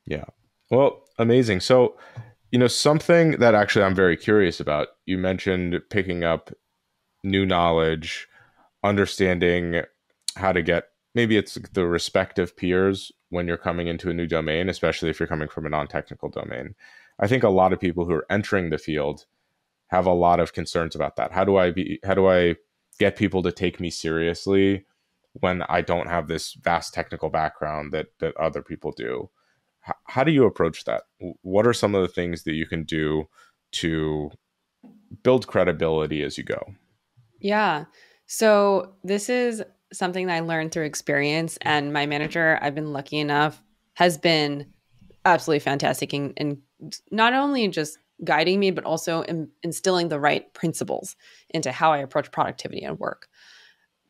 Yeah. Well, amazing. So, something that actually I'm very curious about, you mentioned picking up new knowledge, understanding how to get maybe it's the respective peers when you're coming into a new domain, especially if you're coming from a non-technical domain. I think a lot of people who are entering the field have a lot of concerns about that. How do I get people to take me seriously when I don't have this vast technical background that other people do? How do you approach that? What are some of the things that you can do to build credibility as you go? Yeah. So this is something that I learned through experience. And my manager, I've been lucky enough, has been absolutely fantastic in not only just guiding me, but also instilling the right principles into how I approach productivity and work.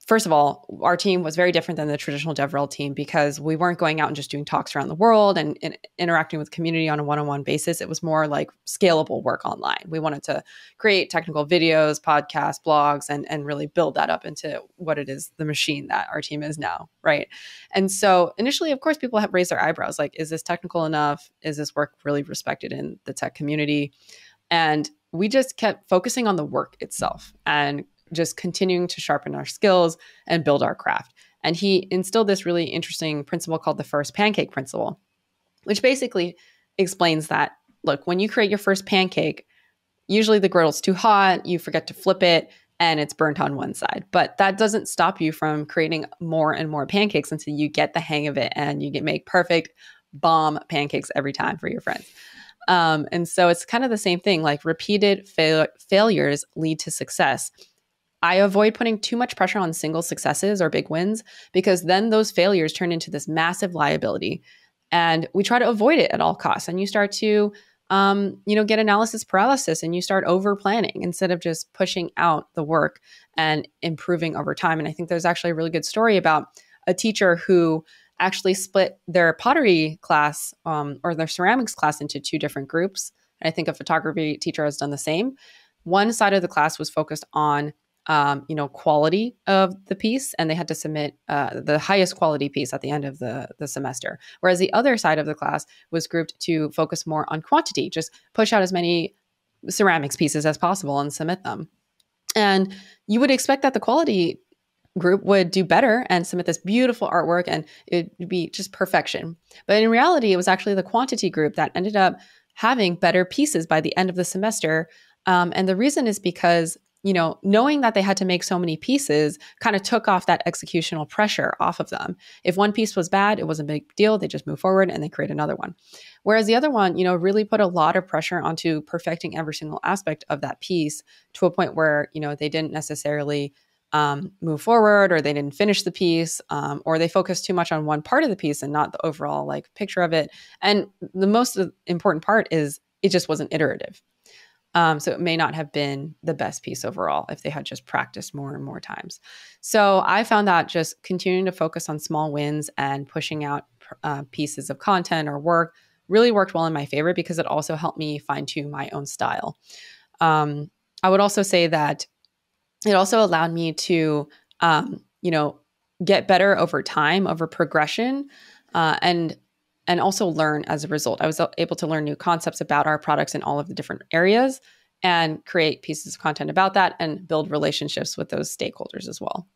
First of all, our team was very different than the traditional DevRel team because we weren't going out and just doing talks around the world and interacting with community on a one-on-one basis. It was more like scalable work online. We wanted to create technical videos, podcasts, blogs, and really build that up into what it is, the machine that our team is now, right? And so initially, of course, people have raised their eyebrows, like, is this technical enough? Is this work really respected in the tech community? And we just kept focusing on the work itself and just continuing to sharpen our skills and build our craft. And he instilled this really interesting principle called the first pancake principle, which basically explains that, look, when you create your first pancake, usually the griddle's too hot, you forget to flip it, and it's burnt on one side. But that doesn't stop you from creating more and more pancakes until you get the hang of it and you make perfect bomb pancakes every time for your friends. And so it's kind of the same thing, like repeated failures lead to success. I avoid putting too much pressure on single successes or big wins because then those failures turn into this massive liability. And we try to avoid it at all costs. And you start to, get analysis paralysis and you start over planning instead of just pushing out the work and improving over time. And I think there's actually a really good story about a teacher who actually split their pottery class or their ceramics class into two different groups. And I think a photography teacher has done the same. One side of the class was focused on quality of the piece, and they had to submit the highest quality piece at the end of the semester. Whereas the other side of the class was grouped to focus more on quantity, just push out as many ceramics pieces as possible and submit them. And you would expect that the quality group would do better and submit this beautiful artwork and it would be just perfection. But in reality, it was actually the quantity group that ended up having better pieces by the end of the semester. And the reason is because knowing that they had to make so many pieces kind of took off that executional pressure off of them. If one piece was bad, it wasn't a big deal. They just move forward and they create another one. Whereas the other one, really put a lot of pressure onto perfecting every single aspect of that piece to a point where, they didn't necessarily move forward or they didn't finish the piece or they focused too much on one part of the piece and not the overall picture of it. And the most important part is it just wasn't iterative. So it may not have been the best piece overall if they had just practiced more and more times. So I found that just continuing to focus on small wins and pushing out pieces of content or work really worked well in my favor because it also helped me fine tune my own style. I would also say that it also allowed me to, get better over time, over progression, and also learn as a result. I was able to learn new concepts about our products in all of the different areas and create pieces of content about that and build relationships with those stakeholders as well.